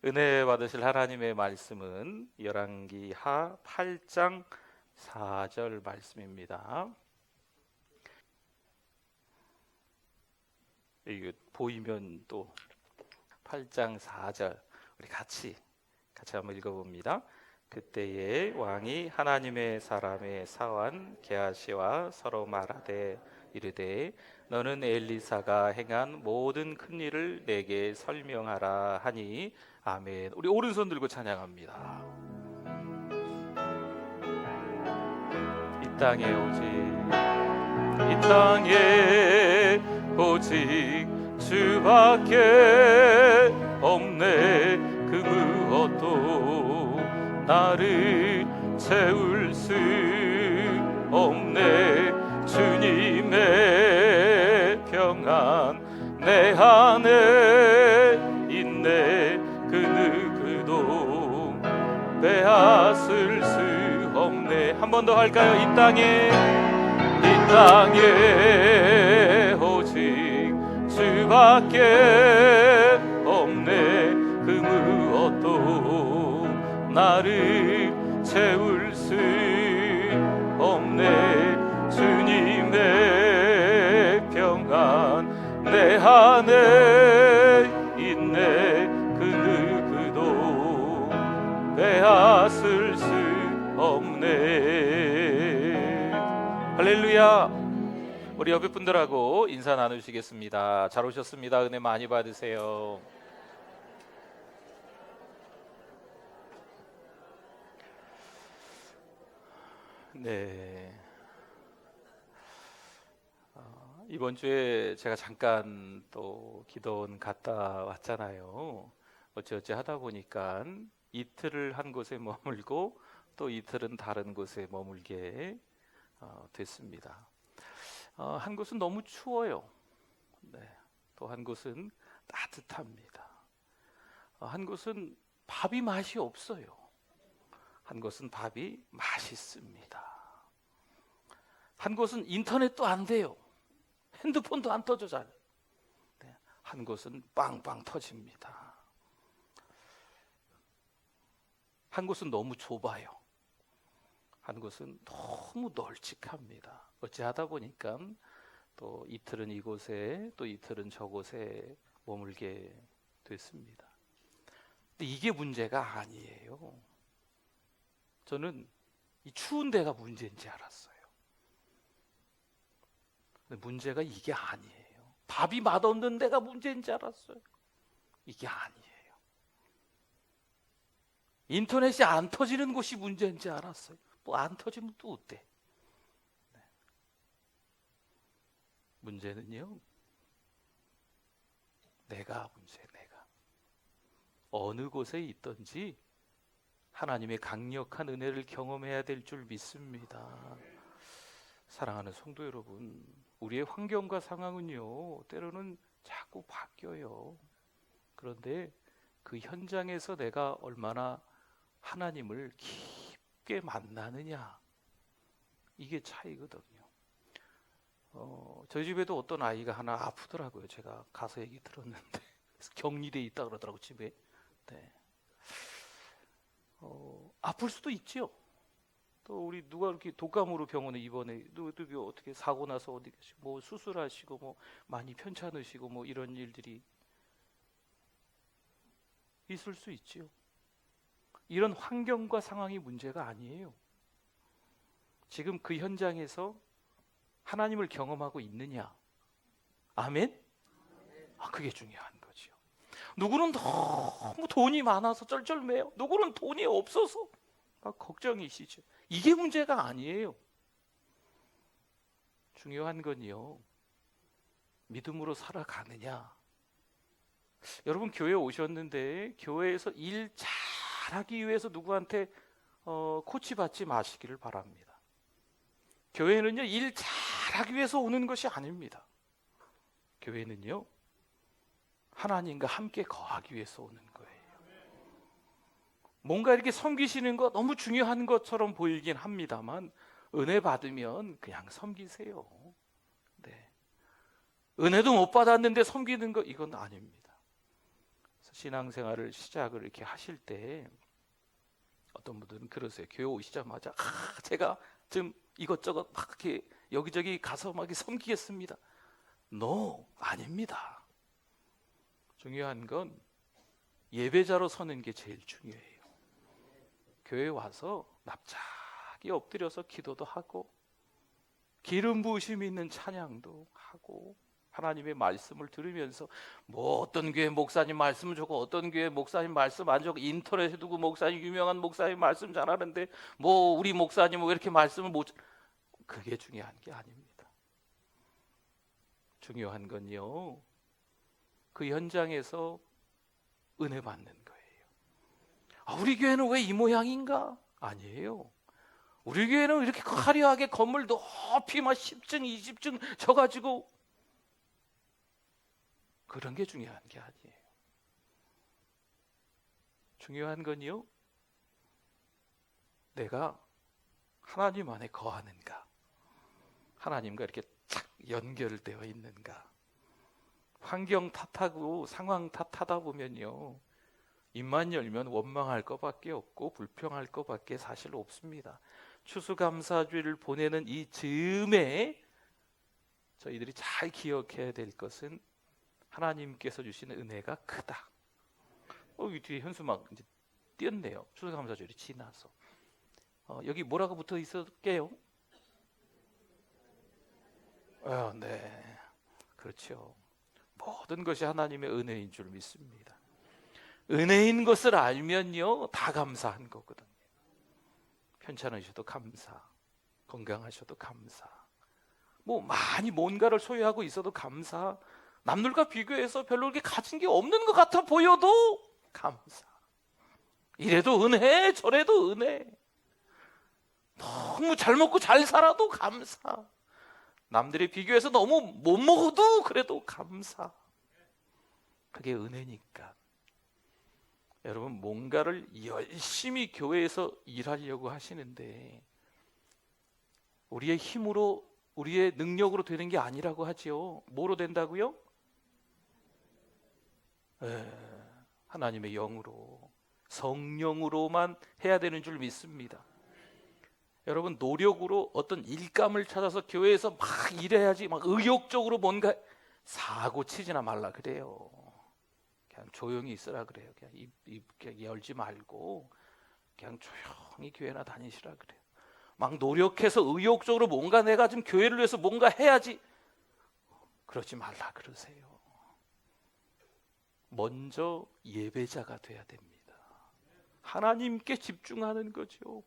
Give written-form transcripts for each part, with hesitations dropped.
은혜 받으실 하나님의 말씀은 열왕기하 8장 4절 말씀입니다. 이거 보이면 또 8장 4절 우리 같이 한번 읽어봅니다. 그때에 왕이 하나님의 사람의 사환 게하시와 서로 말하되 이르되 너는 엘리사가 행한 모든 큰 일을 내게 설명하라 하니 아멘. 우리 오른손 들고 찬양합니다. 이 땅에 오직 주밖에 없네. 그 무엇도 나를 채울 수 없네. 주님의 평안 내 안에 있네. 그 누구도 빼앗을 수 없네. 한 번 더 할까요? 이 땅에 오직 주밖에 없네. 그 무엇도 나를 채울 수 없네. 주님의 평안 내 안에 있네. 그 누구도 빼앗을 수 없네. 할렐루야. 우리 옆에 분들하고 인사 나누시겠습니다. 잘 오셨습니다. 은혜 많이 받으세요. 네. 이번 주에 제가 잠깐 또 기도원 갔다 왔잖아요. 어찌어찌 하다 보니까 이틀을 한 곳에 머물고 또 이틀은 다른 곳에 머물게 됐습니다. 한 곳은 너무 추워요. 네. 또 한 곳은 따뜻합니다. 한 곳은 밥이 맛이 없어요. 한 곳은 밥이 맛있습니다. 한 곳은 인터넷도 안 돼요. 핸드폰도 안 터져 잘. 네. 한 곳은 빵빵 터집니다. 한 곳은 너무 좁아요. 한 곳은 너무 널찍합니다. 어찌하다 보니까 또 이틀은 이곳에 또 이틀은 저곳에 머물게 됐습니다. 근데 이게 문제가 아니에요. 저는 이 추운 데가 문제인지 알았어요. 근데 문제가 이게 아니에요. 밥이 맛없는 데가 문제인지 알았어요. 이게 아니에요. 인터넷이 안 터지는 곳이 문제인지 알았어요. 뭐 안 터지면 또 어때? 네. 문제는요, 내가 어느 곳에 있든지 하나님의 강력한 은혜를 경험해야 될 줄 믿습니다. 사랑하는 성도 여러분, 우리의 환경과 상황은요, 때로는 자꾸 바뀌어요. 그런데 그 현장에서 내가 얼마나 하나님을 깊게 만나느냐, 이게 차이거든요. 저희 집에도 어떤 아이가 하나 아프더라고요. 제가 가서 얘기 들었는데 격리돼 있다 그러더라고 집에. 네. 아플 수도 있죠. 또 우리 누가 이렇게 독감으로 병원에 입원해, 누구 어떻게 사고 나서 어디 계시고 뭐 수술하시고 뭐 많이 편찮으시고 뭐 이런 일들이 있을 수 있지요. 이런 환경과 상황이 문제가 아니에요. 지금 그 현장에서 하나님을 경험하고 있느냐? 아멘? 그게 중요한 거죠. 누구는 너무 돈이 많아서 쩔쩔매요. 누구는 돈이 없어서 막 걱정이시죠. 이게 문제가 아니에요. 중요한 건요, 믿음으로 살아가느냐. 여러분 교회 오셨는데 교회에서 일 잘하기 위해서 누구한테 코치받지 마시기를 바랍니다. 교회는요, 일 잘하기 위해서 오는 것이 아닙니다. 교회는요, 하나님과 함께 거하기 위해서 오는 거예요. 뭔가 이렇게 섬기시는 거 너무 중요한 것처럼 보이긴 합니다만 은혜 받으면 그냥 섬기세요. 네. 은혜도 못 받았는데 섬기는 거, 이건 아닙니다. 신앙생활을 시작을 이렇게 하실 때 어떤 분들은 그러세요. 교회 오시자마자 제가 지금 이것저것 막 이렇게 여기저기 가서 막 이렇게 섬기겠습니다. No, 아닙니다. 중요한 건 예배자로 서는 게 제일 중요해요. 교회 와서 납작이 엎드려서 기도도 하고 기름 부으심 있는 찬양도 하고 하나님의 말씀을 들으면서 뭐 어떤 교회 목사님 말씀 좋고 어떤 교회 목사님 말씀 안 좋고 인터넷에 두고 목사님 유명한 목사님 말씀 잘하는데 뭐 우리 목사님은 왜 이렇게 말씀을 못, 그게 중요한 게 아닙니다. 중요한 건요, 그 현장에서 은혜 받는 거예요. 우리 교회는 왜 이 모양인가? 아니에요. 우리 교회는 이렇게 화려하게 건물 높이 막 10층 20층 져가지고 그런 게 중요한 게 아니에요. 중요한 건요, 내가 하나님 안에 거하는가, 하나님과 이렇게 착 연결되어 있는가. 환경 탓하고 상황 탓하다 보면요, 입만 열면 원망할 것밖에 없고 불평할 것밖에 사실 없습니다. 추수감사주일을 보내는 이 즈음에 저희들이 잘 기억해야 될 것은 하나님께서 주신 은혜가 크다. 이 뒤에 현수막 이제 띄었네요. 추수감사주일이 지나서 여기 뭐라고 붙어 있을게요? 네, 그렇죠. 모든 것이 하나님의 은혜인 줄 믿습니다. 은혜인 것을 알면요, 다 감사한 거거든요. 편찮으셔도 감사, 건강하셔도 감사, 뭐 많이 뭔가를 소유하고 있어도 감사, 남들과 비교해서 별로 그렇게 가진 게 없는 것 같아 보여도 감사. 이래도 은혜, 저래도 은혜. 너무 잘 먹고 잘 살아도 감사. 남들이 비교해서 너무 못 먹어도 그래도 감사. 그게 은혜니까. 여러분, 뭔가를 열심히 교회에서 일하려고 하시는데 우리의 힘으로, 우리의 능력으로 되는 게 아니라고 하지요. 뭐로 된다고요? 하나님의 영으로, 성령으로만 해야 되는 줄 믿습니다. 여러분, 노력으로 어떤 일감을 찾아서 교회에서 막 일해야지, 막 의욕적으로 뭔가 사고 치지나 말라 그래요. 그냥 조용히 있으라 그래요. 그냥 입 열지 말고 그냥 조용히 교회나 다니시라 그래요. 막 노력해서 의욕적으로 뭔가 내가 지금 교회를 위해서 뭔가 해야지, 그러지 말라 그러세요. 먼저 예배자가 돼야 됩니다. 하나님께 집중하는 거죠.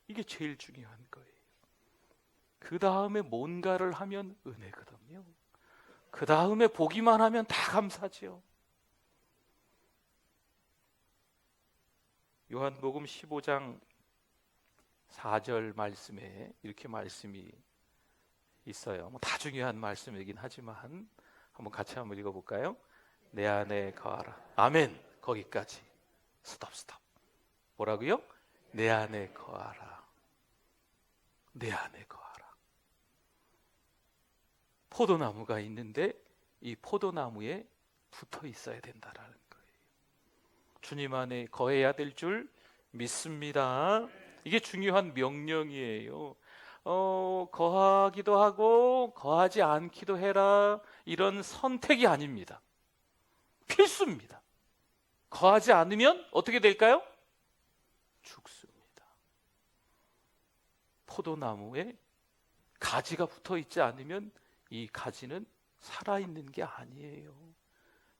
이게 제일 중요한 거예요. 그 다음에 뭔가를 하면 은혜거든요. 그 다음에 보기만 하면 다 감사지요. 요한복음 15장 4절 말씀에 이렇게 말씀이 있어요. 다 중요한 말씀이긴 하지만 한번 같이 한번 읽어볼까요? 내 안에 거하라. 아멘. 거기까지. 스톱. 뭐라고요? 내 안에 거하라. 내 안에 거하라. 포도나무가 있는데 이 포도나무에 붙어 있어야 된다라는 거예요. 주님 안에 거해야 될 줄 믿습니다. 이게 중요한 명령이에요. 거하기도 하고 거하지 않기도 해라, 이런 선택이 아닙니다. 필수입니다. 거하지 않으면 어떻게 될까요? 죽습니다. 포도나무에 가지가 붙어 있지 않으면 이 가지는 살아있는 게 아니에요.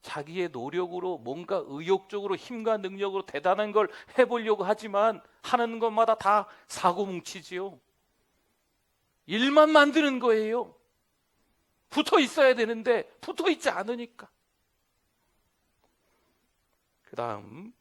자기의 노력으로 뭔가 의욕적으로 힘과 능력으로 대단한 걸 해보려고 하지만 하는 것마다 다 사고뭉치지요. 일만 만드는 거예요. 붙어 있어야 되는데 붙어 있지 않으니까. 그 다음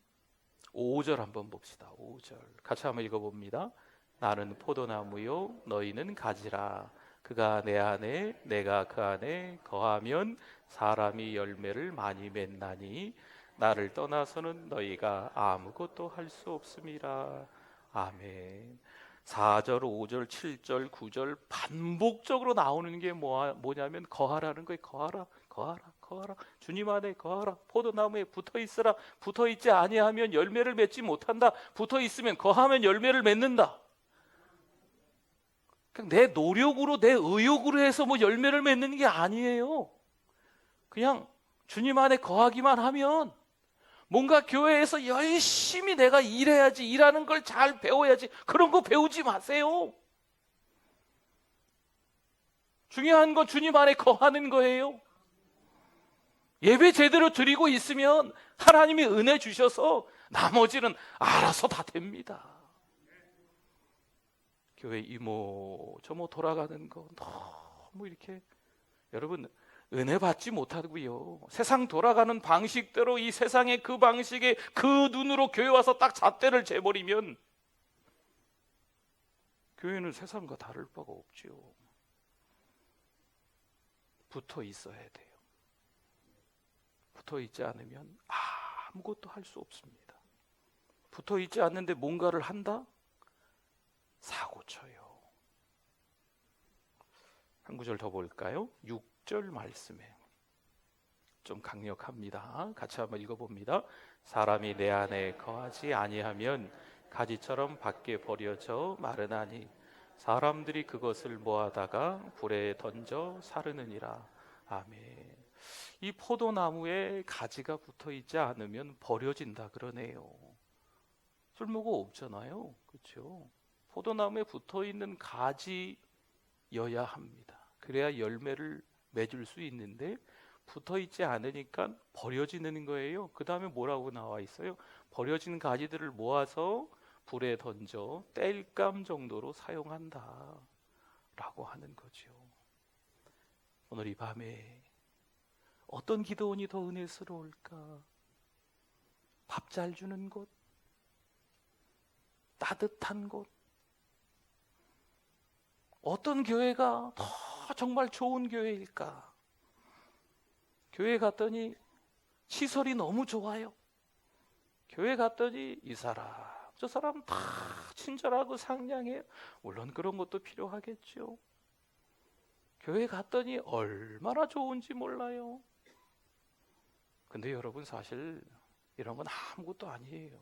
5절 한번 봅시다. 5절 같이 한번 읽어봅니다. 나는 포도나무요 너희는 가지라. 그가 내 안에 내가 그 안에 거하면 사람이 열매를 많이 맺나니 나를 떠나서는 너희가 아무것도 할 수 없음이라. 아멘. 4절, 5절, 7절, 9절 반복적으로 나오는 게 뭐냐면 거하라는 거예요. 거하라. 거하라. 주님 안에 거하라. 포도나무에 붙어 있으라. 붙어 있지 아니하면 열매를 맺지 못한다. 붙어 있으면 거하면 열매를 맺는다. 내 노력으로 내 의욕으로 해서 뭐 열매를 맺는 게 아니에요. 그냥 주님 안에 거하기만 하면 뭔가 교회에서 열심히 내가 일해야지, 일하는 걸 잘 배워야지, 그런 거 배우지 마세요. 중요한 건 주님 안에 거하는 거예요. 예배 제대로 드리고 있으면 하나님이 은혜 주셔서 나머지는 알아서 다 됩니다. 교회 이모 저모 돌아가는 거 너무 이렇게 여러분 은혜 받지 못하고요. 세상 돌아가는 방식대로 이 세상의 그 방식에 그 눈으로 교회 와서 딱 잣대를 재버리면 교회는 세상과 다를 바가 없지요. 붙어 있어야 돼요. 붙어 있지 않으면 아무것도 할 수 없습니다. 붙어 있지 않는데 뭔가를 한다? 사고 쳐요. 한 구절 더 볼까요? 6절 말씀에 좀 강력합니다. 같이 한번 읽어봅니다. 사람이 내 안에 거하지 아니하면 가지처럼 밖에 버려져 마르나니 사람들이 그것을 모아다가 불에 던져 사르느니라. 아멘. 이 포도나무에 가지가 붙어 있지 않으면 버려진다 그러네요. 쓸모가 없잖아요. 그렇죠? 포도나무에 붙어 있는 가지여야 합니다. 그래야 열매를 맺을 수 있는데 붙어 있지 않으니까 버려지는 거예요. 그 다음에 뭐라고 나와 있어요? 버려진 가지들을 모아서 불에 던져 땔감 정도로 사용한다 라고 하는 거죠. 오늘 이 밤에 어떤 기도원이 더 은혜스러울까? 밥 잘 주는 곳, 따뜻한 곳, 어떤 교회가 더 정말 좋은 교회일까? 교회 갔더니 시설이 너무 좋아요. 교회 갔더니 이 사람 저 사람 다 친절하고 상냥해요. 물론 그런 것도 필요하겠죠. 교회 갔더니 얼마나 좋은지 몰라요. 근데 여러분 사실 이런 건 아무것도 아니에요.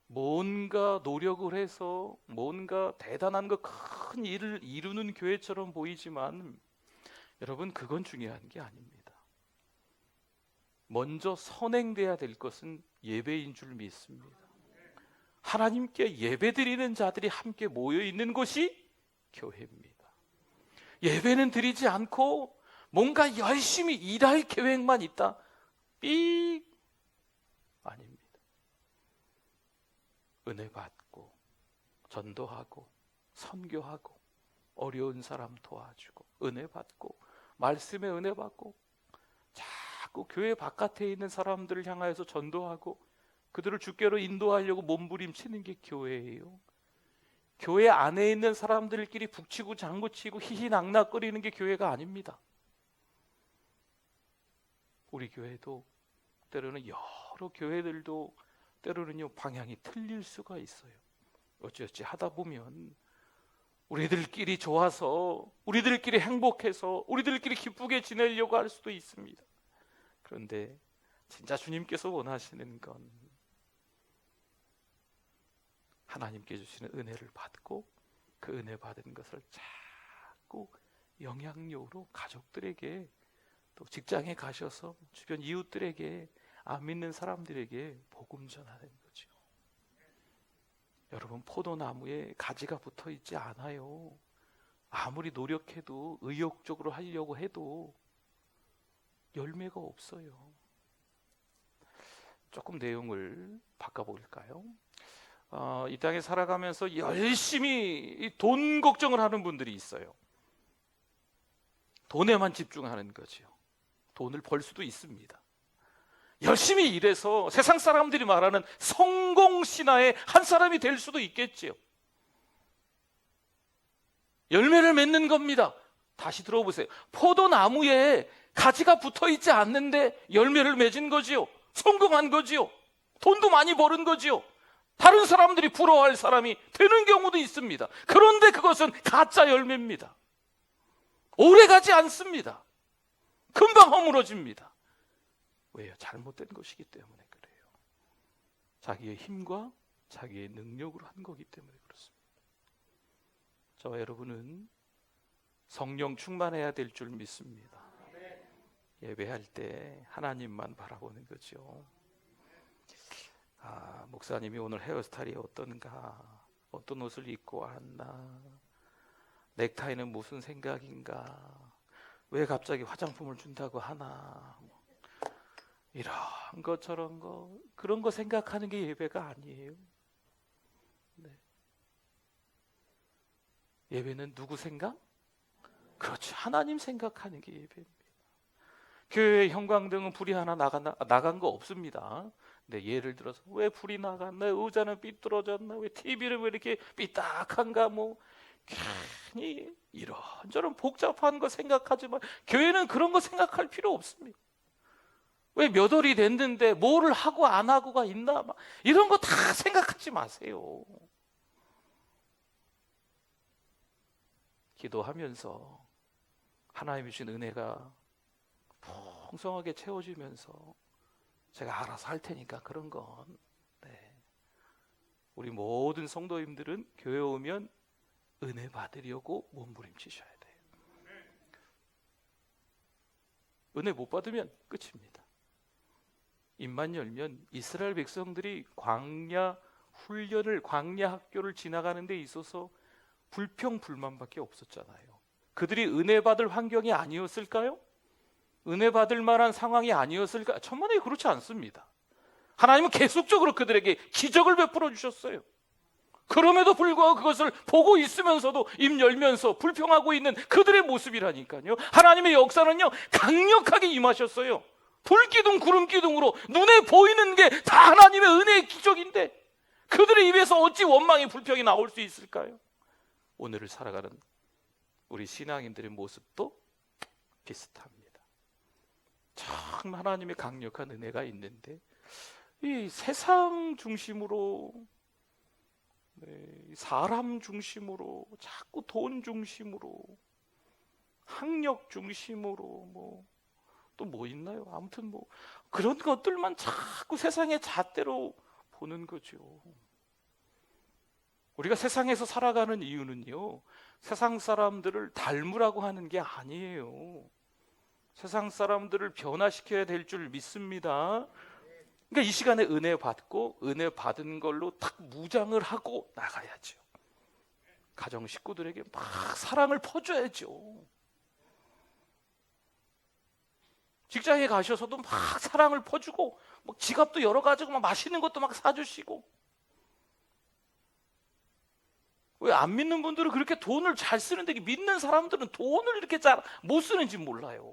뭔가 노력을 해서 뭔가 대단한 거 큰 일을 이루는 교회처럼 보이지만 여러분 그건 중요한 게 아닙니다. 먼저 선행돼야 될 것은 예배인 줄 믿습니다. 하나님께 예배드리는 자들이 함께 모여 있는 곳이 교회입니다. 예배는 드리지 않고 뭔가 열심히 일할 계획만 있다? 삑! 아닙니다. 은혜 받고 전도하고 선교하고 어려운 사람 도와주고 은혜 받고 말씀에 은혜 받고 자꾸 교회 바깥에 있는 사람들을 향하여서 전도하고 그들을 주께로 인도하려고 몸부림치는 게 교회예요. 교회 안에 있는 사람들끼리 북치고 장구치고 희희낙낙거리는 게 교회가 아닙니다. 우리 교회도 때로는 여러 교회들도 때로는요 방향이 틀릴 수가 있어요. 어찌어찌 하다 보면 우리들끼리 좋아서 우리들끼리 행복해서 우리들끼리 기쁘게 지내려고 할 수도 있습니다. 그런데 진짜 주님께서 원하시는 건 하나님께 주시는 은혜를 받고 그 은혜 받은 것을 자꾸 영향력으로 가족들에게 또 직장에 가셔서 주변 이웃들에게 안 믿는 사람들에게 복음 전하는 거죠. 여러분 포도나무에 가지가 붙어 있지 않아요. 아무리 노력해도 의욕적으로 하려고 해도 열매가 없어요. 조금 내용을 바꿔볼까요? 이 땅에 살아가면서 열심히 돈 걱정을 하는 분들이 있어요. 돈에만 집중하는 거죠. 돈을 벌 수도 있습니다. 열심히 일해서 세상 사람들이 말하는 성공 신화의 한 사람이 될 수도 있겠지요. 열매를 맺는 겁니다. 다시 들어보세요. 포도나무에 가지가 붙어 있지 않는데 열매를 맺은 거지요. 성공한 거지요. 돈도 많이 버는 거지요. 다른 사람들이 부러워할 사람이 되는 경우도 있습니다. 그런데 그것은 가짜 열매입니다. 오래가지 않습니다. 금방 허물어집니다. 왜요? 잘못된 것이기 때문에 그래요. 자기의 힘과 자기의 능력으로 한 거기 때문에 그렇습니다. 저와 여러분은 성령 충만해야 될 줄 믿습니다. 예배할 때 하나님만 바라보는 거죠. 목사님이 오늘 헤어스타일이 어떤가, 어떤 옷을 입고 왔나, 넥타이는 무슨 생각인가, 왜 갑자기 화장품을 준다고 하나, 이런 거 저런 거, 그런 거 생각하는 게 예배가 아니에요. 네. 예배는 누구 생각? 그렇죠. 하나님 생각하는 게 예배입니다. 교회 형광등은 불이 하나 나간 거 없습니다. 네, 예를 들어서 왜 불이 나갔나, 의자는 삐뚤어졌나, 왜 TV를 왜 이렇게 삐딱한가, 뭐 괜히 이런저런 복잡한 거 생각하지만 교회는 그런 거 생각할 필요 없습니다. 왜 몇 월이 됐는데 뭐를 하고 안 하고가 있나, 막 이런 거 다 생각하지 마세요. 기도하면서 하나님이 주신 은혜가 풍성하게 채워지면서 제가 알아서 할 테니까 그런 건, 네. 우리 모든 성도님들은 교회 오면 은혜 받으려고 몸부림치셔야 돼요. 은혜 못 받으면 끝입니다. 입만 열면 이스라엘 백성들이 광야 훈련을, 광야 학교를 지나가는 데 있어서 불평불만밖에 없었잖아요. 그들이 은혜 받을 환경이 아니었을까요? 은혜 받을 만한 상황이 아니었을까? 천만에 그렇지 않습니다. 하나님은 계속적으로 그들에게 기적을 베풀어 주셨어요. 그럼에도 불구하고 그것을 보고 있으면서도 입 열면서 불평하고 있는 그들의 모습이라니까요. 하나님의 역사는요, 강력하게 임하셨어요. 불기둥 구름기둥으로 눈에 보이는 게 다 하나님의 은혜의 기적인데 그들의 입에서 어찌 원망의 불평이 나올 수 있을까요? 오늘을 살아가는 우리 신앙인들의 모습도 비슷합니다. 참 하나님의 강력한 은혜가 있는데 이 세상 중심으로, 사람 중심으로, 자꾸 돈 중심으로, 학력 중심으로, 또 뭐 있나요? 아무튼 그런 것들만 자꾸 세상의 잣대로 보는 거죠. 우리가 세상에서 살아가는 이유는요, 세상 사람들을 닮으라고 하는 게 아니에요. 세상 사람들을 변화시켜야 될 줄 믿습니다. 그러니까 이 시간에 은혜 받고 은혜 받은 걸로 딱 무장을 하고 나가야죠. 가정 식구들에게 막 사랑을 퍼줘야죠. 직장에 가셔서도 막 사랑을 퍼주고, 막 지갑도 여러 가지고, 막 맛있는 것도 막 사주시고. 왜 안 믿는 분들은 그렇게 돈을 잘 쓰는데 믿는 사람들은 돈을 이렇게 잘 못 쓰는지 몰라요.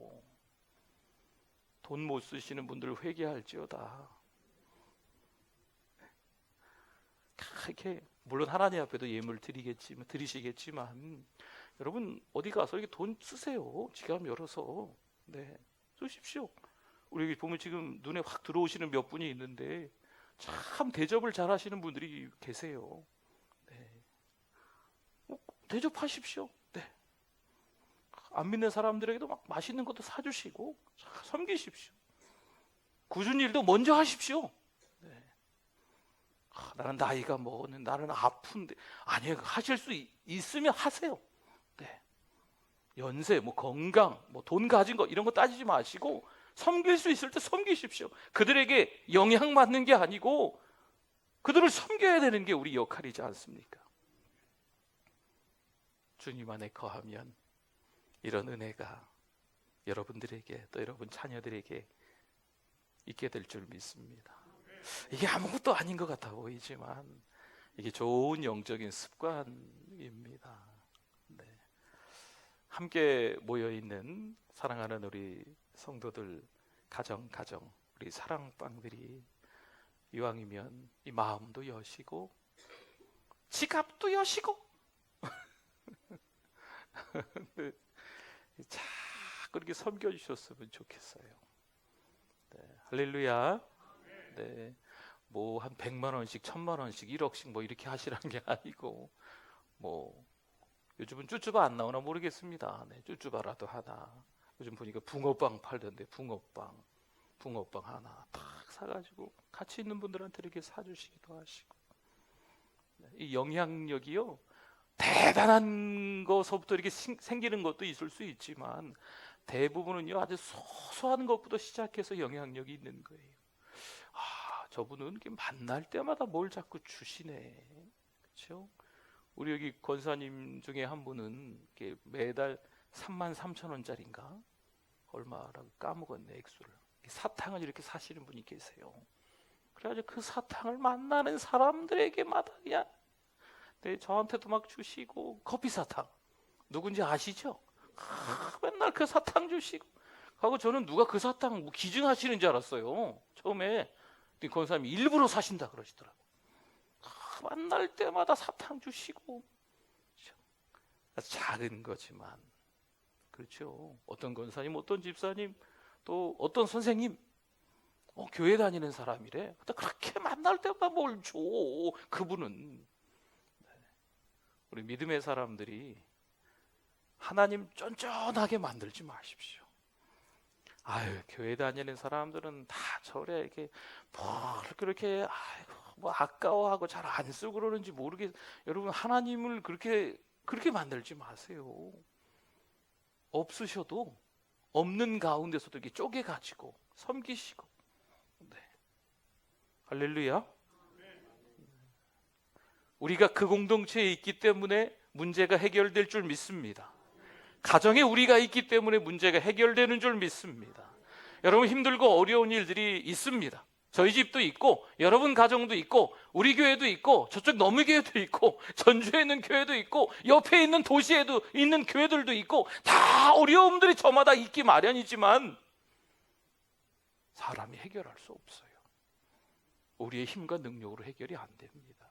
돈 못 쓰시는 분들 회개할지어다. 이렇게 물론 하나님 앞에도 예물 드리시겠지만 여러분 어디 가서 이렇게 돈 쓰세요. 지갑 열어서. 네. 쓰십시오. 우리 여기 보면 지금 눈에 확 들어오시는 몇 분이 있는데 참 대접을 잘 하시는 분들이 계세요. 네. 대접하십시오. 네. 안 믿는 사람들에게도 막 맛있는 것도 사주시고 섬기십시오. 굳은 일도 먼저 하십시오. 네. 나는 나이가 먹었는데, 나는 아픈데, 아니에요. 하실 수 있으면 하세요. 네. 연세, 건강, 돈 가진 거 이런 거 따지지 마시고 섬길 수 있을 때 섬기십시오. 그들에게 영향받는 게 아니고 그들을 섬겨야 되는 게 우리 역할이지 않습니까? 주님 안에 거하면 이런 은혜가 여러분들에게, 또 여러분 자녀들에게 있게 될 줄 믿습니다. 이게 아무것도 아닌 것 같아 보이지만 이게 좋은 영적인 습관입니다. 네. 함께 모여있는 사랑하는 우리 성도들, 가정, 우리 사랑방들이 이왕이면 이 마음도 여시고 지갑도 여시고 자꾸 이렇게 섬겨주셨으면 좋겠어요. 네, 할렐루야. 네, 한 100만 원씩, 1000만 원씩, 1억씩 이렇게 하시라는 게 아니고, 요즘은 쭈쭈바 안 나오나 모르겠습니다. 네, 쭈쭈바라도 하나, 요즘 보니까 붕어빵 팔던데, 붕어빵 하나 탁 사가지고 같이 있는 분들한테 이렇게 사주시기도 하시고. 이 영향력이요, 대단한 것서부터 이렇게 생기는 것도 있을 수 있지만 대부분은요, 아주 소소한 것부터 시작해서 영향력이 있는 거예요. 저분은 이렇게 만날 때마다 뭘 자꾸 주시네. 그렇죠? 우리 여기 권사님 중에 한 분은 이렇게 매달 33,000원짜리인가 얼마라고 까먹었네, 액수를. 사탕을 이렇게 사시는 분이 계세요. 그래가지고 그 사탕을 만나는 사람들에게마다 그냥, 네, 저한테도 막 주시고. 커피 사탕 누군지 아시죠? 맨날 그 사탕 주시고 하고, 저는 누가 그 사탕 뭐 기증하시는 줄 알았어요 처음에. 그 사람이 일부러 사신다 그러시더라고. 만날 때마다 사탕 주시고. 작은 거지만, 그렇죠. 어떤 권사님, 어떤 집사님, 또 어떤 선생님, 교회 다니는 사람이래. 그렇게 만날 때마다 뭘 줘, 그분은. 우리 믿음의 사람들이 하나님 쫀쫀하게 만들지 마십시오. 교회 다니는 사람들은 다 저래 이렇게 뭐 그렇게 뭐 아까워하고 잘 안 쓰고 그러는지 모르겠. 여러분, 하나님을 그렇게 만들지 마세요. 없으셔도 없는 가운데서도 이렇게 쪼개 가지고 섬기시고. 네. 할렐루야. 우리가 그 공동체에 있기 때문에 문제가 해결될 줄 믿습니다. 가정에 우리가 있기 때문에 문제가 해결되는 줄 믿습니다. 여러분, 힘들고 어려운 일들이 있습니다. 저희 집도 있고, 여러분 가정도 있고, 우리 교회도 있고, 저쪽 너무 교회도 있고, 전주에 있는 교회도 있고, 옆에 있는 도시에도 있는 교회들도 있고, 다 어려움들이 저마다 있기 마련이지만 사람이 해결할 수 없어요. 우리의 힘과 능력으로 해결이 안 됩니다.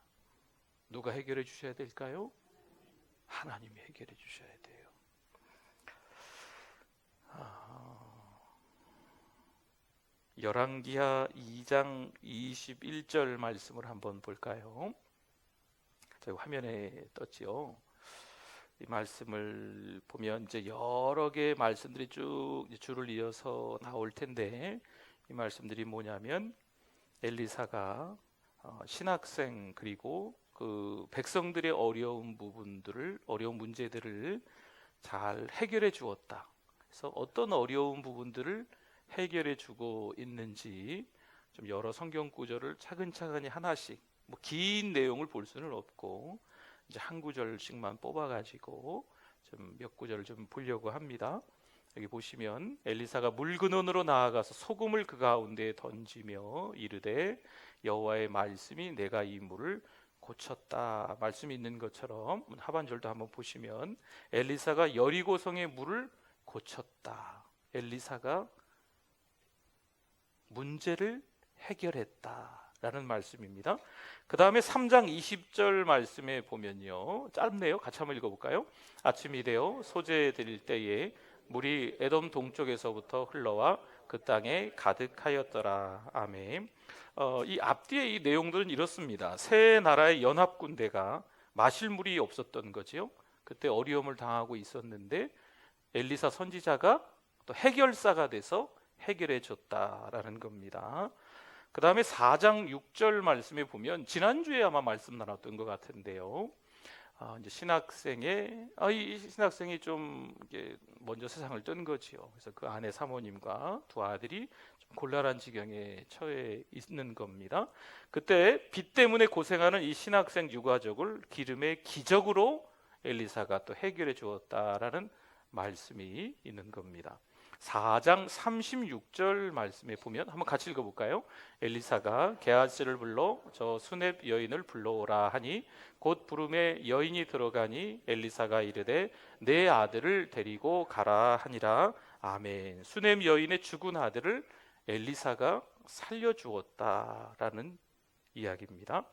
누가 해결해 주셔야 될까요? 하나님이 해결해 주셔야 돼요. 열왕기하 2장 21절 말씀을 한번 볼까요? 저희 화면에 떴지요. 이 말씀을 보면 이제 여러 개의 말씀들이 쭉 줄을 이어서 나올 텐데, 이 말씀들이 뭐냐면 엘리사가 신학생 그리고 그 백성들의 어려운 부분들을, 어려운 문제들을 잘 해결해 주었다. 그래서 어떤 어려운 부분들을 해결해 주고 있는지 좀 여러 성경 구절을 차근차근히 하나씩, 뭐 긴 내용을 볼 수는 없고 이제 한 구절씩만 뽑아가지고 좀 몇 구절을 좀 보려고 합니다. 여기 보시면 엘리사가 물 근원으로 나아가서 소금을 그 가운데에 던지며 이르되 여호와의 말씀이 내가 이 물을 고쳤다, 말씀이 있는 것처럼 하반절도 한번 보시면 엘리사가 여리고성의 물을 고쳤다. 엘리사가 문제를 해결했다라는 말씀입니다. 그 다음에 3장 20절 말씀에 보면요, 짧네요. 같이 한번 읽어볼까요? 아침이 되어 소재 드릴 때에 물이 에돔 동쪽에서부터 흘러와 그 땅에 가득하였더라. 아멘. 이 앞뒤의 이 내용들은 이렇습니다. 세 나라의 연합 군대가 마실 물이 없었던 거죠. 그때 어려움을 당하고 있었는데 엘리사 선지자가 또 해결사가 돼서 해결해 줬다라는 겁니다. 그 다음에 4장 6절 말씀에 보면 지난주에 아마 말씀 나눴던 것 같은데요. 이제 이 신학생이 좀 먼저 세상을 뜬 거지요. 그래서 그 아내 사모님과 두 아들이 좀 곤란한 지경에 처해 있는 겁니다. 그때 빚 때문에 고생하는 이 신학생 유가족을 기름의 기적으로 엘리사가 또 해결해 주었다라는 말씀이 있는 겁니다. 4장 36절 말씀에 보면 한번 같이 읽어볼까요? 엘리사가 게하시를 불러 저 수렙 여인을 불러오라 하니 곧 부름에 여인이 들어가니 엘리사가 이르되 내 아들을 데리고 가라 하니라. 아멘. 수렙 여인의 죽은 아들을 엘리사가 살려주었다라는 이야기입니다.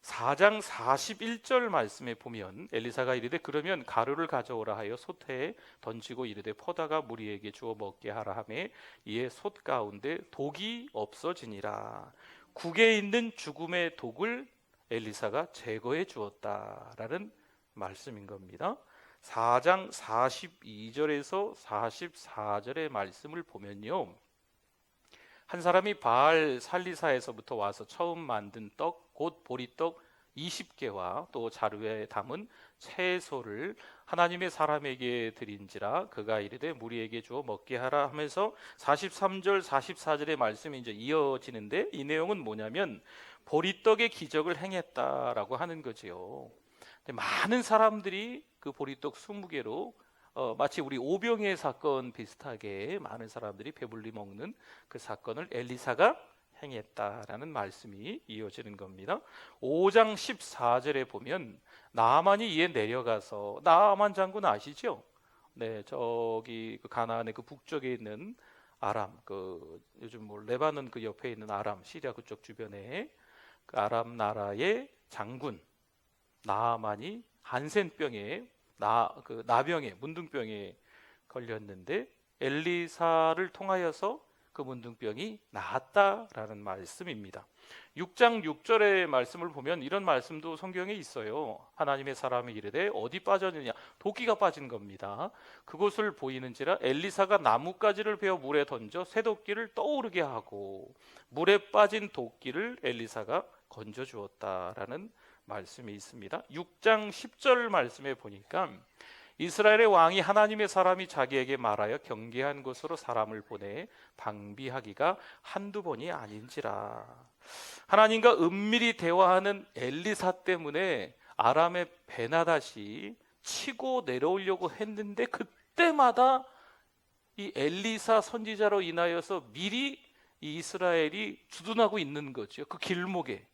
4장 41절 말씀에 보면 엘리사가 이르되 그러면 가루를 가져오라 하여 솥에 던지고 이르되 퍼다가 무리에게 주어 먹게 하라 하매 이에 솥 가운데 독이 없어지니라. 국에 있는 죽음의 독을 엘리사가 제거해 주었다라는 말씀인 겁니다. 4장 42절에서 44절의 말씀을 보면요, 한 사람이 바알 살리사에서부터 와서 처음 만든 떡, 곧 보리떡 20개와 또 자루에 담은 채소를 하나님의 사람에게 드린지라 그가 이르되 무리에게 주어 먹게 하라 하면서 43절 44절의 말씀이 이제 이어지는데, 이 내용은 뭐냐면 보리떡의 기적을 행했다라고 하는 거지요. 많은 사람들이 그 보리떡 20개로 마치 우리 오병이의 사건 비슷하게 많은 사람들이 배불리 먹는 그 사건을 엘리사가 행했다라는 말씀이 이어지는 겁니다. 5장 14절에 보면 나아만이 이에 내려가서, 나아만 장군 아시죠? 네, 저기 그 가나안의 그 북쪽에 있는 아람, 그 요즘 뭐 레바논 그 옆에 있는 아람, 시리아 그쪽 주변에 그 아람 나라의 장군 나아만이 한센병에 그 나병에 문둥병에 걸렸는데 엘리사를 통하여서 그 문둥병이 나았다라는 말씀입니다. 6장 6절의 말씀을 보면 이런 말씀도 성경에 있어요. 하나님의 사람이 이르되 어디 빠졌느냐, 도끼가 빠진 겁니다. 그곳을 보이는지라 엘리사가 나뭇가지를 베어 물에 던져 쇠도끼를 떠오르게 하고 물에 빠진 도끼를 엘리사가 건져 주었다라는 말씀이 있습니다. 6장 10절 말씀에 보니까 이스라엘의 왕이 하나님의 사람이 자기에게 말하여 경계한 곳으로 사람을 보내 방비하기가 한두 번이 아닌지라. 하나님과 은밀히 대화하는 엘리사 때문에 아람의 베나닷이 치고 내려오려고 했는데 그때마다 이 엘리사 선지자로 인하여서 미리 이 이스라엘이 주둔하고 있는 거죠. 그 길목에.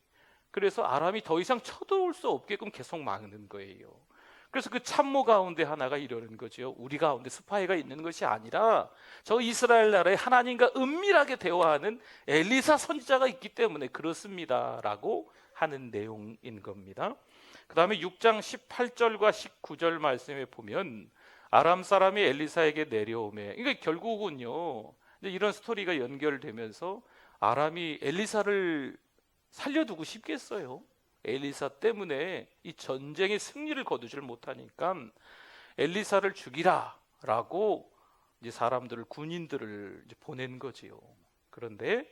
그래서 아람이 더 이상 쳐들어올 수 없게끔 계속 막는 거예요. 그래서 그 참모 가운데 하나가 이러는 거죠. 우리 가운데 스파이가 있는 것이 아니라 저 이스라엘 나라에 하나님과 은밀하게 대화하는 엘리사 선지자가 있기 때문에 그렇습니다 라고 하는 내용인 겁니다. 그 다음에 6장 18절과 19절 말씀에 보면 아람 사람이 엘리사에게 내려오매, 그러니까 결국은요 이런 스토리가 연결되면서 아람이 엘리사를 살려두고 싶겠어요? 엘리사 때문에 이 전쟁의 승리를 거두질 못하니까 엘리사를 죽이라라고 이제 사람들을, 군인들을 이제 보낸 거지요. 그런데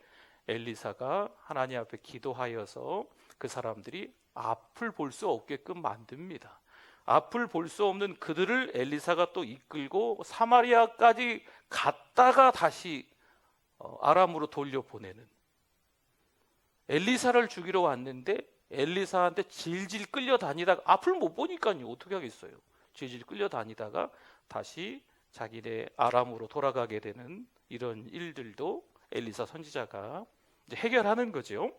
엘리사가 하나님 앞에 기도하여서 그 사람들이 앞을 볼 수 없게끔 만듭니다. 앞을 볼 수 없는 그들을 엘리사가 또 이끌고 사마리아까지 갔다가 다시 아람으로 돌려보내는, 엘리사를 죽이러 왔는데 엘리사한테 질질 끌려다니다가 앞을 못 보니까요 어떻게 하겠어요. 질질 끌려다니다가 다시 자기네 아람으로 돌아가게 되는 이런 일들도 엘리사 선지자가 이제 해결하는 거죠.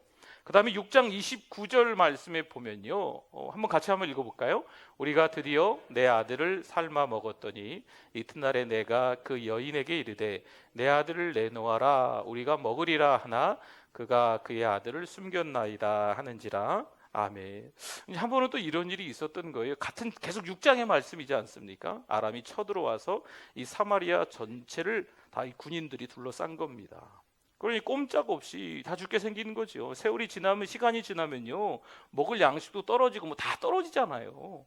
그 다음에 6장 29절 말씀에 보면요, 한번 같이 한번 읽어볼까요? 우리가 드디어 내 아들을 삶아 먹었더니 이튿날에 내가 그 여인에게 이르되 내 아들을 내놓아라, 우리가 먹으리라 하나 그가 그의 아들을 숨겼나이다 하는지라. 아멘. 한 번은 또 이런 일이 있었던 거예요. 같은 계속 6장의 말씀이지 않습니까? 아람이 쳐들어와서 이 사마리아 전체를 다 이 군인들이 둘러싼 겁니다. 그러니 꼼짝없이 다 죽게 생기는 거죠. 세월이 지나면, 시간이 지나면요 먹을 양식도 떨어지고 뭐 다 떨어지잖아요.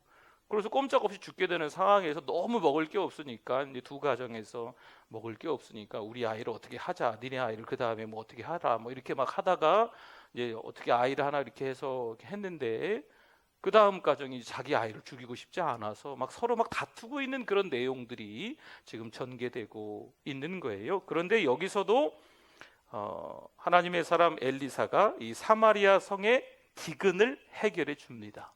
그래서 꼼짝없이 죽게 되는 상황에서 너무 먹을 게 없으니까 이제 두 가정에서 먹을 게 없으니까 우리 아이를 어떻게 하자, 니네 아이를 그 다음에 뭐 어떻게 하라, 뭐 이렇게 막 하다가 이제 어떻게 아이를 하나 이렇게 해서 했는데 그 다음 가정이 자기 아이를 죽이고 싶지 않아서 막 서로 막 다투고 있는 그런 내용들이 지금 전개되고 있는 거예요. 그런데 여기서도 하나님의 사람 엘리사가 이 사마리아 성의 기근을 해결해 줍니다.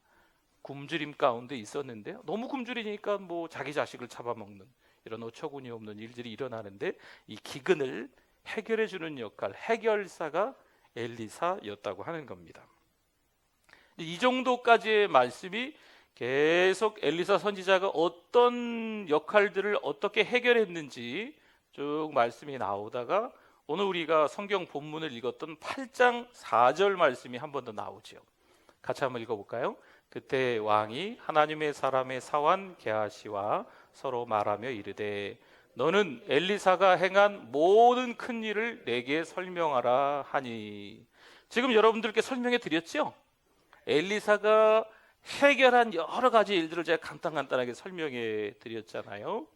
굶주림 가운데 있었는데 너무 굶주리니까 뭐 자기 자식을 잡아먹는 이런 어처구니 없는 일들이 일어나는데 이 기근을 해결해 주는 역할, 해결사가 엘리사였다고 하는 겁니다. 이 정도까지의 말씀이 계속 엘리사 선지자가 어떤 역할들을 어떻게 해결했는지 쭉 말씀이 나오다가 오늘 우리가 성경 본문을 읽었던 8장 4절 말씀이 한 번 더 나오죠. 같이 한번 읽어볼까요? 그때 왕이 하나님의 사람의 사환 게하시와 서로 말하며 이르되 너는 엘리사가 행한 모든 큰 일을 내게 설명하라 하니. 지금 여러분들께 설명해 드렸죠? 엘리사가 해결한 여러 가지 일들을 제가 간단하게 설명해 드렸잖아요.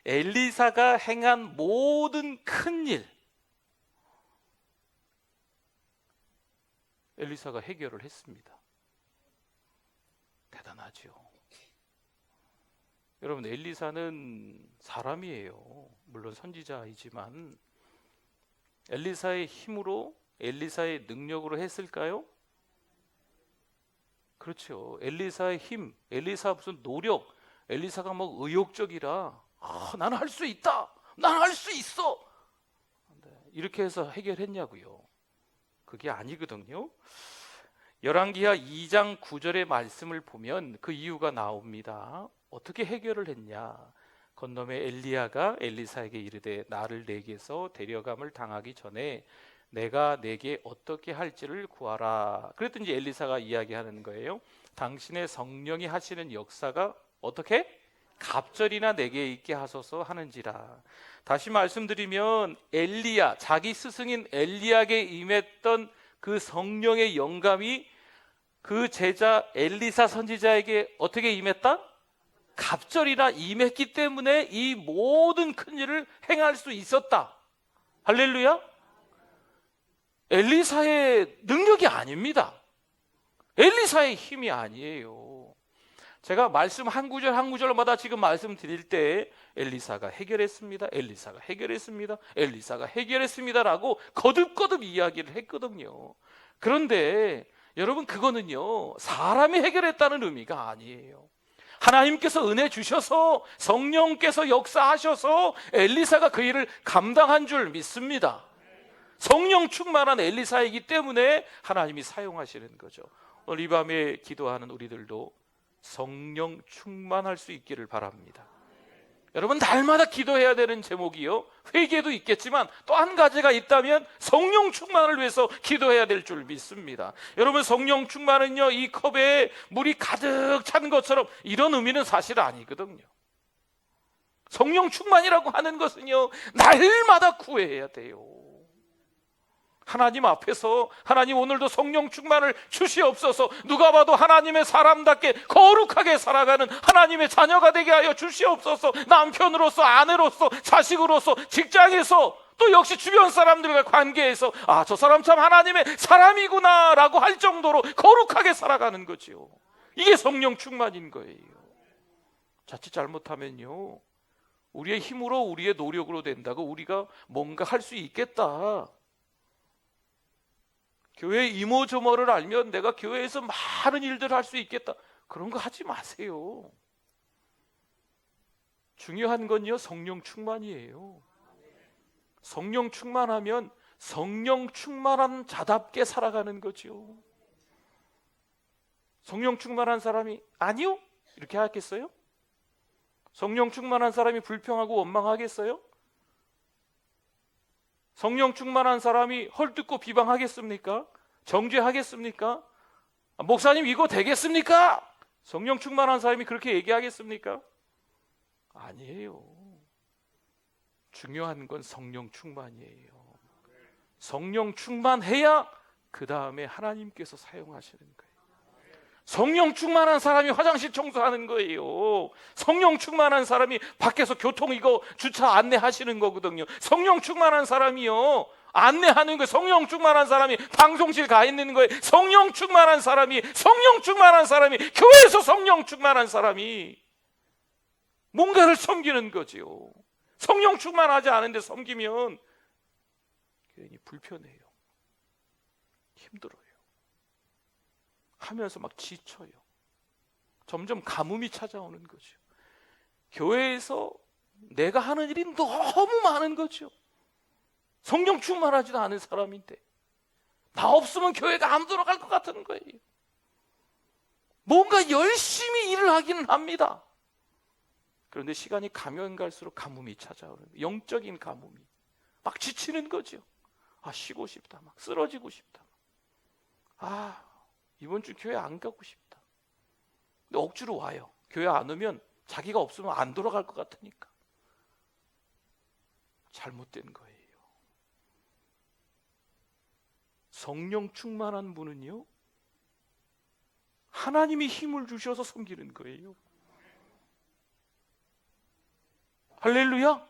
엘리사가 행한 모든 큰 일, 엘리사가 해결을 했습니다. 대단하죠. 여러분, 엘리사는 사람이에요. 물론 선지자이지만 엘리사의 힘으로, 엘리사의 능력으로 했을까요? 그렇죠. 엘리사의 힘, 엘리사 무슨 노력, 엘리사가 뭐 의욕적이라 나는 할 수 있다, 나는 할 수 있어, 이렇게 해서 해결했냐고요? 그게 아니거든요. 열왕기하 2장 9절의 말씀을 보면 그 이유가 나옵니다. 어떻게 해결을 했냐? 건너매 엘리야가 엘리사에게 이르되 나를 내게서 데려감을 당하기 전에 내가 내게 어떻게 할지를 구하라. 그랬더니 엘리사가 이야기하는 거예요. 당신의 성령이 하시는 역사가 어떻게? 갑절이나 내게 있게 하소서 하는지라. 다시 말씀드리면 엘리야, 자기 스승인 엘리야에게 임했던 그 성령의 영감이 그 제자 엘리사 선지자에게 어떻게 임했다? 갑절이나 임했기 때문에 이 모든 큰 일을 행할 수 있었다. 할렐루야. 엘리사의 능력이 아닙니다. 엘리사의 힘이 아니에요. 제가 말씀 한 구절 한 구절마다 지금 말씀드릴 때 엘리사가 해결했습니다, 엘리사가 해결했습니다, 엘리사가 해결했습니다라고 거듭거듭 이야기를 했거든요. 그런데 여러분, 그거는요 사람이 해결했다는 의미가 아니에요. 하나님께서 은혜 주셔서 성령께서 역사하셔서 엘리사가 그 일을 감당한 줄 믿습니다. 성령 충만한 엘리사이기 때문에 하나님이 사용하시는 거죠. 오늘 이 밤에 기도하는 우리들도 성령 충만할 수 있기를 바랍니다. 여러분, 날마다 기도해야 되는 제목이요, 회개도 있겠지만 또 한 가지가 있다면 성령 충만을 위해서 기도해야 될 줄 믿습니다. 여러분, 성령 충만은요 이 컵에 물이 가득 찬 것처럼 이런 의미는 사실 아니거든요. 성령 충만이라고 하는 것은요 날마다 구해야 돼요. 하나님 앞에서 하나님 오늘도 성령 충만을 주시옵소서, 누가 봐도 하나님의 사람답게 거룩하게 살아가는 하나님의 자녀가 되게 하여 주시옵소서. 남편으로서, 아내로서, 자식으로서, 직장에서, 또 역시 주변 사람들과 관계에서 저 사람 참 하나님의 사람이구나 라고 할 정도로 거룩하게 살아가는 거지요. 이게 성령 충만인 거예요. 자칫 잘못하면요 우리의 힘으로, 우리의 노력으로 된다고 우리가 뭔가 할 수 있겠다, 교회 이모저모를 알면 내가 교회에서 많은 일들을 할 수 있겠다, 그런 거 하지 마세요. 중요한 건요 성령 충만이에요. 성령 충만하면 성령 충만한 자답게 살아가는 거죠. 성령 충만한 사람이 아니요? 이렇게 하겠어요? 성령 충만한 사람이 불평하고 원망하겠어요? 성령 충만한 사람이 헐뜯고 비방하겠습니까? 정죄하겠습니까? 목사님 이거 되겠습니까? 성령 충만한 사람이 그렇게 얘기하겠습니까? 아니에요. 중요한 건 성령 충만이에요. 성령 충만해야 그 다음에 하나님께서 사용하시는 거예요. 성령 충만한 사람이 화장실 청소하는 거예요. 성령 충만한 사람이 밖에서 교통 이거 주차 안내하시는 거거든요. 성령 충만한 사람이요 안내하는 거예요. 성령 충만한 사람이 방송실 가 있는 거예요. 성령 충만한 사람이 교회에서 성령 충만한 사람이 뭔가를 섬기는 거지요. 성령 충만하지 않은데 섬기면 괜히 불편해요, 힘들어요, 하면서 막 지쳐요. 점점 가뭄이 찾아오는 거죠. 교회에서 내가 하는 일이 너무 많은 거죠. 성령 충만하지도 않은 사람인데 나 없으면 교회가 안 돌아갈 것 같은 거예요. 뭔가 열심히 일을 하기는 합니다. 그런데 시간이 가면 갈수록 가뭄이 찾아오는, 영적인 가뭄이 막 지치는 거죠. 쉬고 싶다, 막 쓰러지고 싶다, 이번 주 교회 안 가고 싶다. 근데 억지로 와요. 교회 안 오면 자기가 없으면 안 돌아갈 것 같으니까. 잘못된 거예요. 성령 충만한 분은요 하나님이 힘을 주셔서 섬기는 거예요. 할렐루야.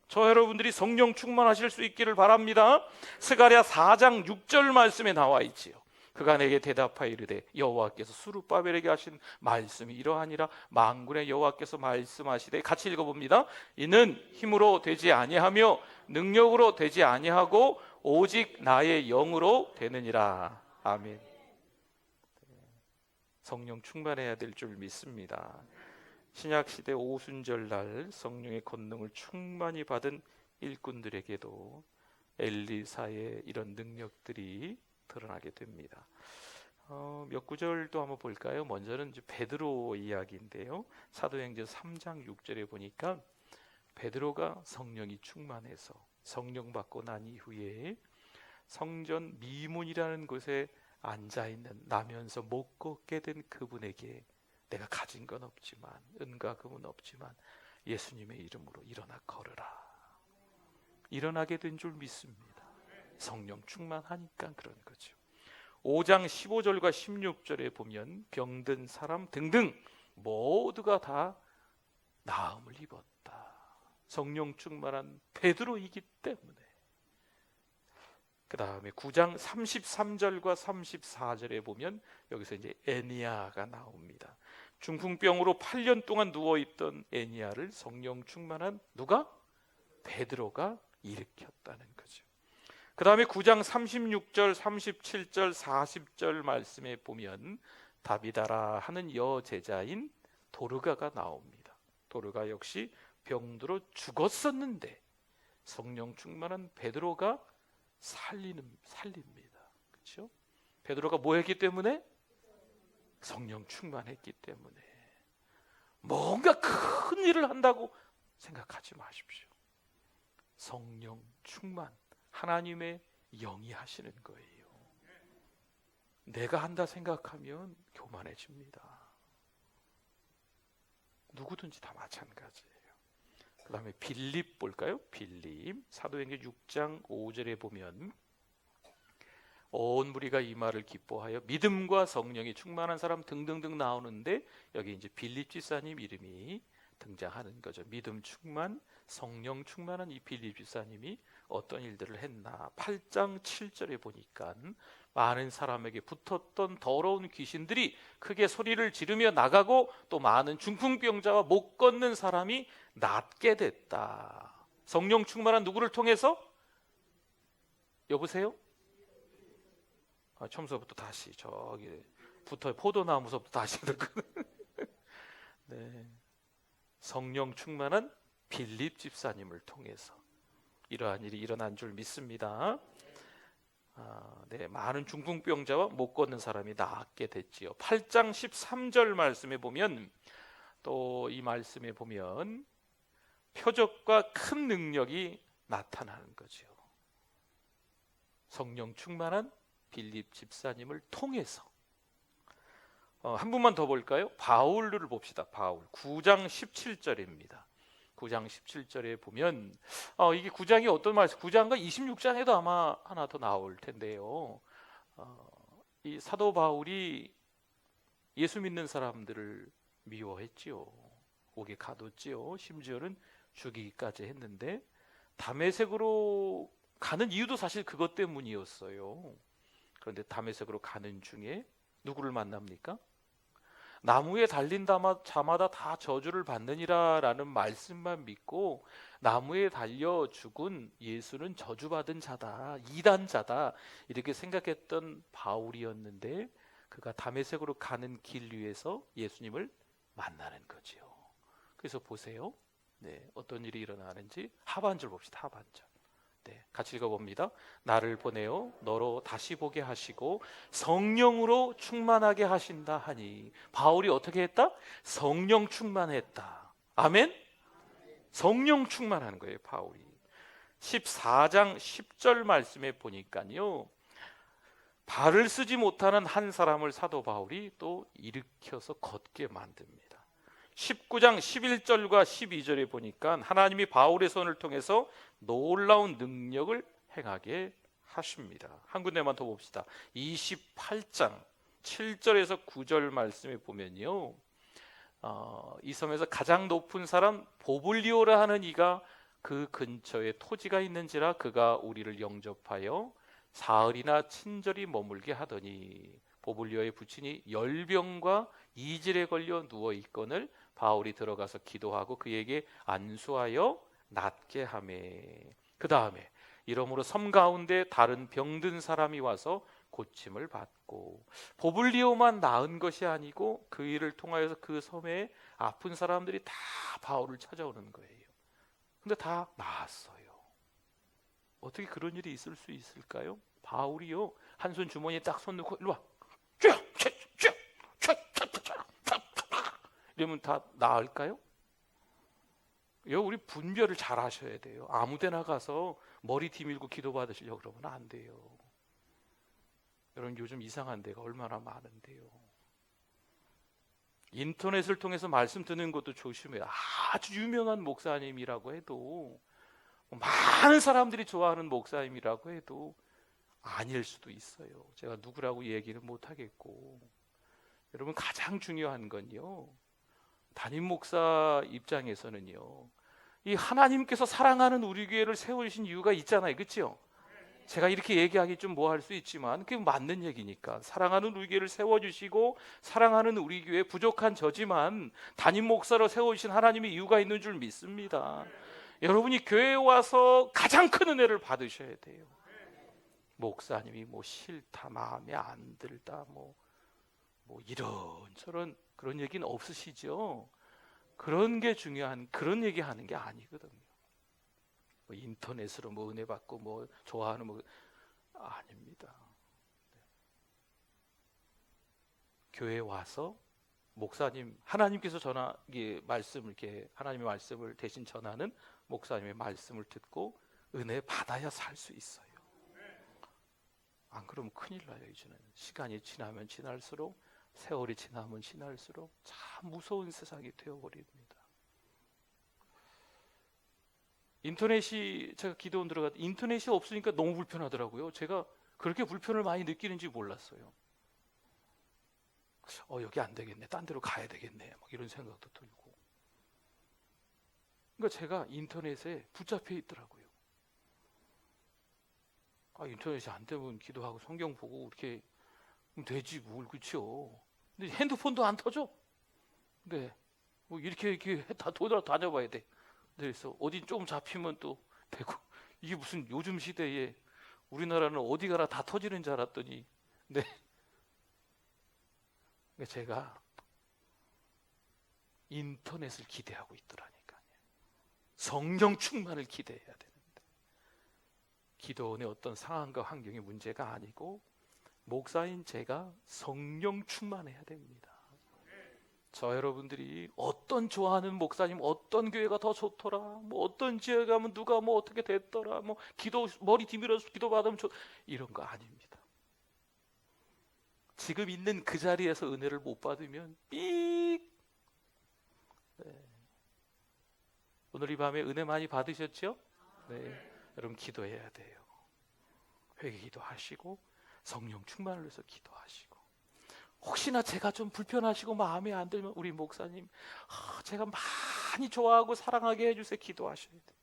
저 여러분들이 성령 충만하실 수 있기를 바랍니다. 스가랴 4장 6절 말씀에 나와 있지요. 그가 내게 대답하여 이르되 여호와께서 스룹바벨에게 하신 말씀이 이러하니라. 만군의 여호와께서 말씀하시되, 같이 읽어봅니다. 이는 힘으로 되지 아니하며 능력으로 되지 아니하고 오직 나의 영으로 되느니라. 아멘. 성령 충만해야 될 줄 믿습니다. 신약시대 오순절날 성령의 권능을 충만히 받은 일꾼들에게도 엘리사의 이런 능력들이 드러나게 됩니다. 몇 구절도 한번 볼까요? 먼저는 이제 베드로 이야기인데요. 사도행전 3장 6절에 보니까 베드로가 성령이 충만해서 성령 받고 난 이후에 성전 미문이라는 곳에 앉아있는 나면서 못 걷게 된 그분에게 내가 가진 건 없지만, 은과 금은 없지만 예수님의 이름으로 일어나 걸으라. 일어나게 된 줄 믿습니다. 성령 충만하니까 그런 거죠. 5장 15절과 16절에 보면 병든 사람 등등 모두가 다 나음을 입었다. 성령 충만한 베드로이기 때문에. 그 다음에 9장 33절과 34절에 보면 여기서 이제 애니야가 나옵니다. 중풍병으로 8년 동안 누워있던 애니야를 성령 충만한 누가? 베드로가 일으켰다는 거죠. 그 다음에 9장 36절, 37절, 40절 말씀에 보면 다비다라 하는 여제자인 도르가가 나옵니다. 도르가 역시 병들어 죽었었는데 성령 충만한 베드로가 살립니다. 그렇죠? 베드로가 뭐 했기 때문에? 성령 충만했기 때문에. 뭔가 큰 일을 한다고 생각하지 마십시오. 성령 충만, 하나님의 영이 하시는 거예요. 내가 한다 생각하면 교만해집니다. 누구든지 다 마찬가지예요. 그 다음에 빌립 볼까요? 빌립 사도행전 6장 5절에 보면 온 무리가 이 말을 기뻐하여 믿음과 성령이 충만한 사람 등등등 나오는데 여기 이제 빌립 집사님 이름이 등장하는 거죠. 믿음 충만, 성령 충만한 이 빌립 집사님이 어떤 일들을 했나. 8장 7절에 보니까 많은 사람에게 붙었던 더러운 귀신들이 크게 소리를 지르며 나가고 또 많은 중풍병자와 못 걷는 사람이 낫게 됐다. 성령 충만한 누구를 통해서? 여보세요? 처음서부터 다시 저기 붙어 포도나무서부터 다시 네. 성령 충만한 빌립 집사님을 통해서 이러한 일이 일어난 줄 믿습니다. 네, 많은 중풍병자와 못 걷는 사람이 낫게 됐지요. 8장 13절 말씀에 보면 또 이 말씀에 보면 표적과 큰 능력이 나타나는 거죠. 성령 충만한 빌립 집사님을 통해서. 한 분만 더 볼까요? 바울을 봅시다. 바울 9장 17절입니다. 9장 17절에 보면 이게 9장이 어떤 말씀? 9장과 26장에도 아마 하나 더 나올 텐데요. 이 사도 바울이 예수 믿는 사람들을 미워했지요. 옥에 가뒀지요. 심지어는 죽이기까지 했는데 다메섹으로 가는 이유도 사실 그것 때문이었어요. 그런데 다메섹으로 가는 중에 누구를 만납니까? 나무에 달린 자마다 다 저주를 받느니라 라는 말씀만 믿고 나무에 달려 죽은 예수는 저주받은 자다, 이단자다 이렇게 생각했던 바울이었는데 그가 다메섹으로 가는 길 위에서 예수님을 만나는 거지요. 그래서 보세요. 네, 어떤 일이 일어나는지 하반절 봅시다. 하반절. 네, 같이 읽어봅니다. 나를 보내어 너로 다시 보게 하시고 성령으로 충만하게 하신다 하니. 바울이 어떻게 했다? 성령 충만했다. 아멘? 성령 충만한 거예요, 바울이. 14장 10절 말씀에 보니까요, 발을 쓰지 못하는 한 사람을 사도 바울이 또 일으켜서 걷게 만듭니다. 19장 11절과 12절에 보니까 하나님이 바울의 손을 통해서 놀라운 능력을 행하게 하십니다. 한 군데만 더 봅시다. 28장 7절에서 9절 말씀에 보면요, 이 섬에서 가장 높은 사람 보블리오라 하는 이가 그 근처에 토지가 있는지라 그가 우리를 영접하여 사흘이나 친절히 머물게 하더니 보블리오의 부친이 열병과 이질에 걸려 누워 있거늘 바울이 들어가서 기도하고 그에게 안수하여 낫게 하매 그 다음에 이러므로 섬 가운데 다른 병든 사람이 와서 고침을 받고 보블리오만 나은 것이 아니고 그 일을 통하여서 그 섬에 아픈 사람들이 다 바울을 찾아오는 거예요. 근데 다 나았어요. 어떻게 그런 일이 있을 수 있을까요? 바울이요, 한 손 주머니에 딱 손 넣고 일로 와, 이러면 다 나을까요? 우리 분별을 잘 하셔야 돼요. 아무데나 가서 머리 뒤밀고 기도 받으시려고 그러면 안 돼요. 여러분, 요즘 이상한 데가 얼마나 많은데요. 인터넷을 통해서 말씀 듣는 것도 조심해요. 아주 유명한 목사님이라고 해도, 많은 사람들이 좋아하는 목사님이라고 해도 아닐 수도 있어요. 제가 누구라고 얘기는 못 하겠고, 여러분, 가장 중요한 건요, 담임 목사 입장에서는요, 이 하나님께서 사랑하는 우리 교회를 세우신 이유가 있잖아요. 그렇죠? 제가 이렇게 얘기하기 좀 뭐 할 수 있지만 그게 맞는 얘기니까, 사랑하는 우리 교회를 세워주시고 사랑하는 우리 교회 부족한 저지만 담임 목사로 세우신 하나님의 이유가 있는 줄 믿습니다. 여러분이 교회에 와서 가장 큰 은혜를 받으셔야 돼요. 목사님이 뭐 싫다, 마음에 안 들다, 뭐 이런저런 그런 얘기는 없으시죠? 그런 게 중요한, 그런 얘기 하는 게 아니거든요. 뭐 인터넷으로 뭐 은혜 받고 뭐 좋아하는 뭐 아닙니다. 교회에 와서 목사님, 하나님께서 말씀을 이렇게 하나님의 말씀을 대신 전하는 목사님의 말씀을 듣고 은혜 받아야 살 수 있어요. 안 그러면 큰일 나요. 이제는 시간이 지나면 지날수록, 세월이 지나면 지날수록 참 무서운 세상이 되어버립니다. 인터넷이, 제가 기도원 들어갔다 인터넷이 없으니까 너무 불편하더라고요. 제가 그렇게 불편을 많이 느끼는지 몰랐어요. 여기 안 되겠네, 딴 데로 가야 되겠네, 막 이런 생각도 들고. 그러니까 제가 인터넷에 붙잡혀 있더라고요. 인터넷이 안 되면 기도하고 성경 보고 이렇게 되지 뭘, 그렇죠? 근데 핸드폰도 안 터져. 근데 뭐 이렇게 다 다녀봐야 돼. 그래서 어디 좀 잡히면 또 되고, 이게 무슨 요즘 시대에 우리나라는 어디 가나 다 터지는 줄 알았더니, 네. 제가 인터넷을 기대하고 있더라니까요. 성령 충만을 기대해야 되는데, 기도원의 어떤 상황과 환경의 문제가 아니고 목사인 제가 성령 충만해야 됩니다. 저 여러분들이 어떤 좋아하는 목사님, 어떤 교회가 더 좋더라, 뭐 어떤 지역에 가면 누가 뭐 어떻게 됐더라, 뭐 머리 뒤밀어서 기도 받으면 이런 거 아닙니다. 지금 있는 그 자리에서 은혜를 못 받으면 삑. 네. 오늘 이 밤에 은혜 많이 받으셨죠? 네. 여러분, 기도해야 돼요. 회개기도 하시고 성령 충만을 위해서 기도하시고, 혹시나 제가 좀 불편하시고 마음에 안 들면 우리 목사님, 제가 많이 좋아하고 사랑하게 해주세요, 기도하셔야 돼요.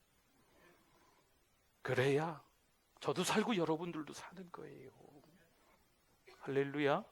그래야 저도 살고 여러분들도 사는 거예요. 할렐루야.